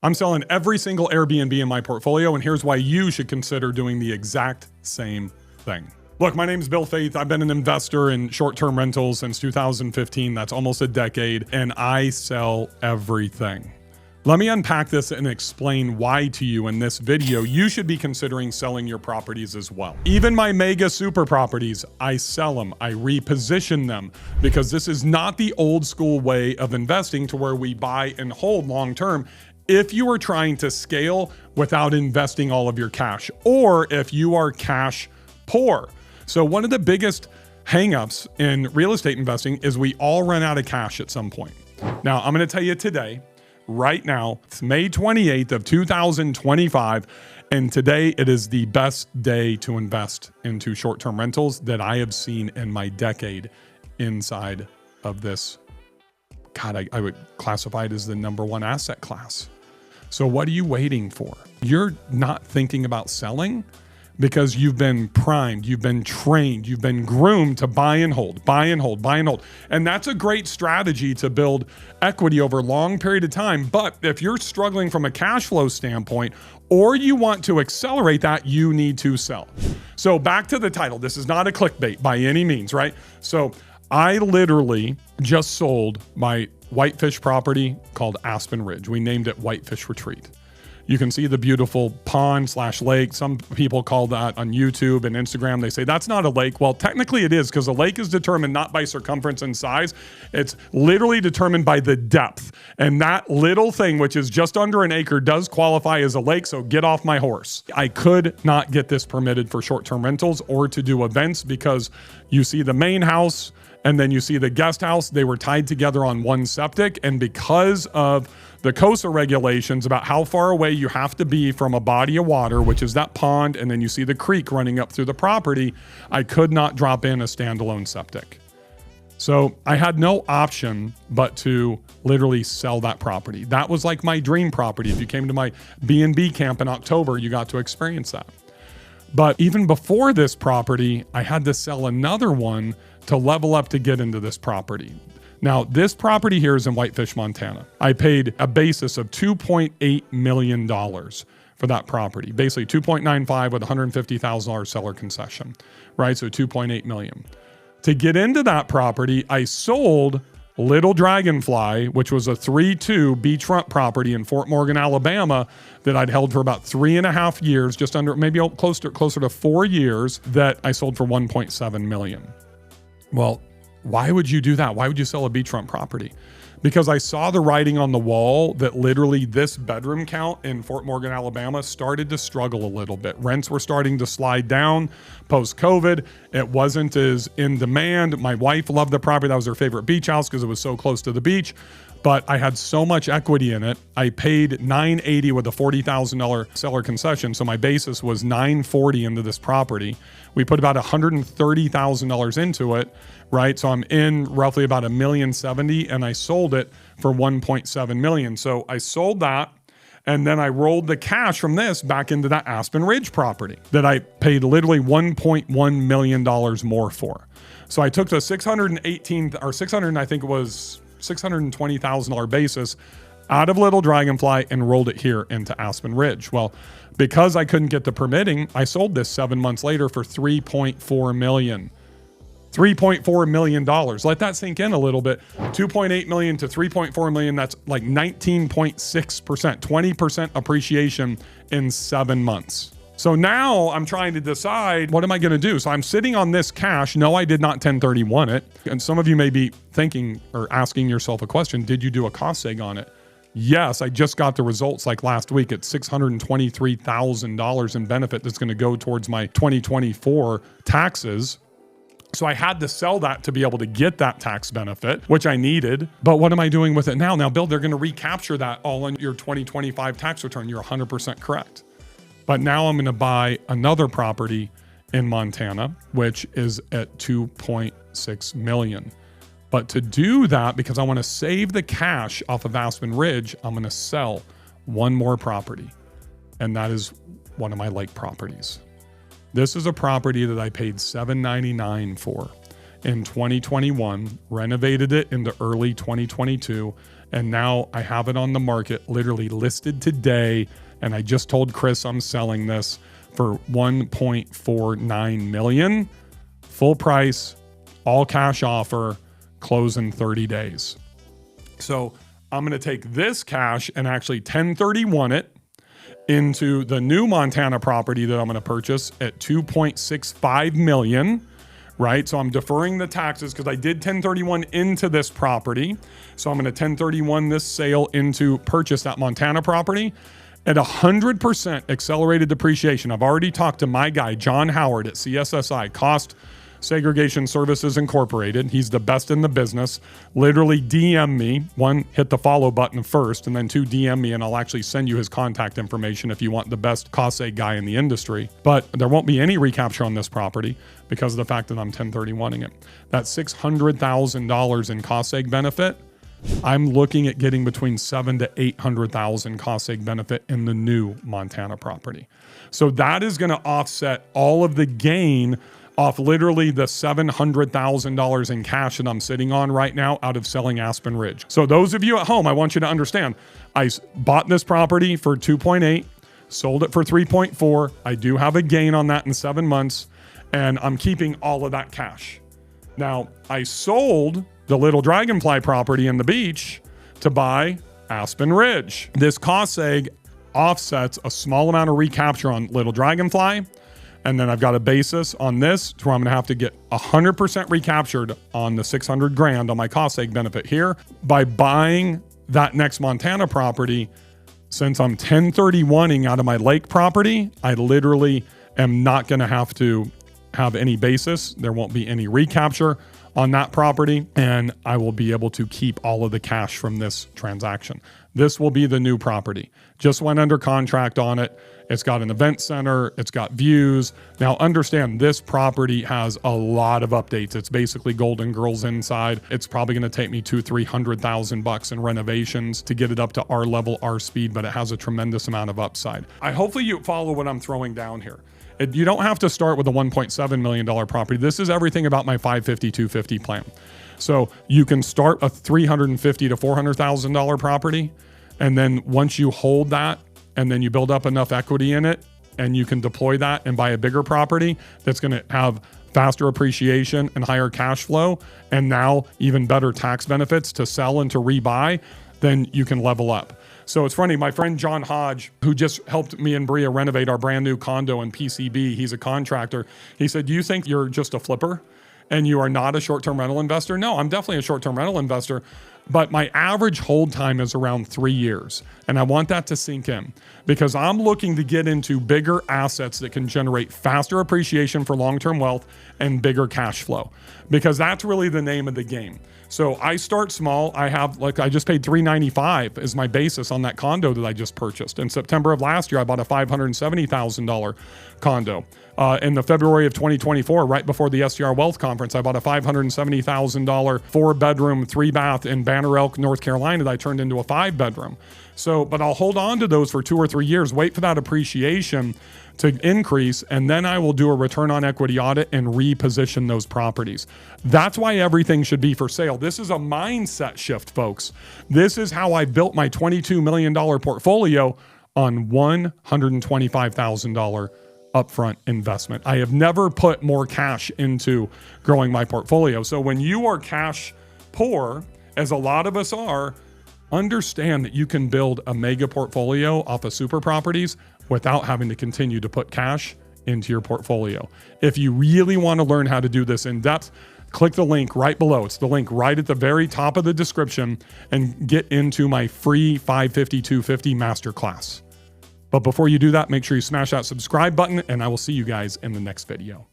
I'm selling every single Airbnb in my portfolio, and here's why you should consider doing the exact same thing. Look, my name is Bill Faith. I've been an investor in short-term rentals since 2015. That's almost a decade, and I sell everything. Let me unpack this and explain why to you in this video you should be considering selling your properties as well. Even my mega super properties, I sell them, I reposition them, because this is not the old school way of investing to where we buy and hold long-term. If you are trying to scale without investing all of your cash, or if you are cash poor. So one of the biggest hangups in real estate investing is we all run out of cash at some point. Now, I'm going to tell you today, right now, it's May 28th of 2025, and today it is the best day to invest into short-term rentals that I have seen in my decade inside of this. God, I would classify it as the #1 asset class. So what are you waiting for? You're not thinking about selling because you've been primed, you've been trained, you've been groomed to buy and hold, buy and hold, buy and hold. And that's a great strategy to build equity over a long period of time. But if you're struggling from a cash flow standpoint, or you want to accelerate that, you need to sell. So back to the title. This is not a clickbait by any means, right? So I literally just sold my whitefish property called Aspen Ridge. We named it Whitefish Retreat. You can see the beautiful pond/lake. Some people call that on YouTube and Instagram. They say that's not a lake. Well, technically it is, because a lake is determined not by circumference and size. It's literally determined by the depth. And that little thing, which is just under an acre, does qualify as a lake. So get off my horse. I could not get this permitted for short-term rentals or to do events, because you see the main house and then you see the guest house. They were tied together on one septic. And because of the COSA regulations about how far away you have to be from a body of water, which is that pond, and then you see the creek running up through the property, I could not drop in a standalone septic. So I had no option but to literally sell that property. That was like my dream property. If you came to my B&B camp in October, you got to experience that. But even before this property, I had to sell another one to level up to get into this property. Now, this property here is in Whitefish, Montana. I paid a basis of $2.8 million for that property. Basically $2.95 with $150,000 seller concession, right? So $2.8 million. To get into that property, I sold Little Dragonfly, which was a 3-2 beachfront property in Fort Morgan, Alabama, that I'd held for about 3.5 years, just under, maybe closer to 4 years, that I sold for $1.7 million. Well, why would you do that? Why would you sell a beachfront property? Because I saw the writing on the wall that literally this bedroom count in Fort Morgan, Alabama started to struggle a little bit. Rents were starting to slide down post-COVID. It wasn't as in demand. My wife loved the property. That was her favorite beach house because it was so close to the beach. But I had so much equity in it. I paid $980 with a $40,000 seller concession. So my basis was $940 into this property. We put about $130,000 into it, right? So I'm in roughly about $1,070,000, and I sold it for $1.7 million. So I sold that, and then I rolled the cash from this back into that Aspen Ridge property that I paid literally $1.1 million more for. So I took the $620,000 basis out of Little Dragonfly and rolled it here into Aspen Ridge. Well, because I couldn't get the permitting, I sold this 7 months later for $3.4 million. $3.4 million. Let that sink in a little bit. 2.8 million to 3.4 million. That's like 19.6%, 20% appreciation in 7 months. So now I'm trying to decide, what am I going to do? So I'm sitting on this cash. No, I did not 1031 it. And some of you may be thinking or asking yourself a question. Did you do a cost seg on it? Yes, I just got the results like last week at $623,000 in benefit that's going to go towards my 2024 taxes. So I had to sell that to be able to get that tax benefit, which I needed. But what am I doing with it now? Now, Bill, they're going to recapture that all on your 2025 tax return. You're 100% correct. But now I'm going to buy another property in Montana, which is at $2.6 million. But to do that, because I want to save the cash off of Aspen Ridge, I'm going to sell one more property. And that is one of my lake properties. This is a property that I paid $799 for in 2021, renovated it into early 2022, And now I have it on the market, literally listed today. And I just told Chris I'm selling this for $1.49 million, full price, all cash offer, close in 30 days. So I'm going to take this cash and actually 1031 it into the new Montana property that I'm going to purchase at $2.65 million, right? So I'm deferring the taxes because I did 1031 into this property. So I'm going to 1031 this sale into purchase that Montana property at 100% accelerated depreciation. I've already talked to my guy, John Howard at CSSI, Cost Segregation Services Incorporated. He's the best in the business. Literally DM me. One, hit the follow button first, and then two, DM me, and I'll actually send you his contact information if you want the best cost seg guy in the industry. But there won't be any recapture on this property because of the fact that I'm 1031ing it. That $600,000 in cost seg benefit, I'm looking at getting between $700,000 to $800,000 cost seg benefit in the new Montana property. So that is going to offset all of the gain off literally the $700,000 in cash that I'm sitting on right now out of selling Aspen Ridge. So those of you at home, I want you to understand, I bought this property for 2.8, sold it for 3.4. I do have a gain on that in 7 months, and I'm keeping all of that cash. Now, I sold the Little Dragonfly property in the beach to buy Aspen Ridge. This cost seg offsets a small amount of recapture on Little Dragonfly. And then I've got a basis on this to where I'm going to have to get 100% recaptured on the $600,000 on my cost seg benefit here. By buying that next Montana property, since I'm 1031ing out of my lake property, I literally am not going to have any basis. There won't be any recapture on that property, and I will be able to keep all of the cash from this transaction. This will be the new property. Just went under contract on it. It's got an event center. It's got views. Now understand, this property has a lot of updates. It's basically Golden Girls inside. It's probably going to take me $200,000-$300,000 in renovations to get it up to our level, our speed, but it has a tremendous amount of upside. Hopefully you follow what I'm throwing down here. You don't have to start with a $1.7 million property. This is everything about my 550-250 plan. So you can start a $350,000 to $400,000 property, and then once you hold that, and then you build up enough equity in it, and you can deploy that and buy a bigger property that's going to have faster appreciation and higher cash flow, and now even better tax benefits to sell and to rebuy, then you can level up. So it's funny, my friend John Hodge, who just helped me and Bria renovate our brand new condo in PCB, he's a contractor. He said, "Do you think you're just a flipper and you are not a short-term rental investor?" No, I'm definitely a short-term rental investor, but my average hold time is around 3 years. And I want that to sink in because I'm looking to get into bigger assets that can generate faster appreciation for long-term wealth and bigger cash flow, because that's really the name of the game. So I start small. I just paid $395 as my basis on that condo that I just purchased. In September of last year, I bought a $570,000 condo. In the February of 2024, right before the STR Wealth Conference, I bought a $570,000 4-bedroom, 3-bath in Banner Elk, North Carolina that I turned into a 5-bedroom. So, but I'll hold on to those for 2 or 3 years, wait for that appreciation to increase, and then I will do a return on equity audit and reposition those properties. That's why everything should be for sale. This is a mindset shift, folks. This is how I built my $22 million portfolio on $125,000 upfront investment. I have never put more cash into growing my portfolio. So when you are cash poor, as a lot of us are, understand that you can build a mega portfolio off of super properties without having to continue to put cash into your portfolio. If you really want to learn how to do this in depth, click the link right below. It's the link right at the very top of the description and get into my free 550-250 masterclass. But before you do that, make sure you smash that subscribe button, and I will see you guys in the next video.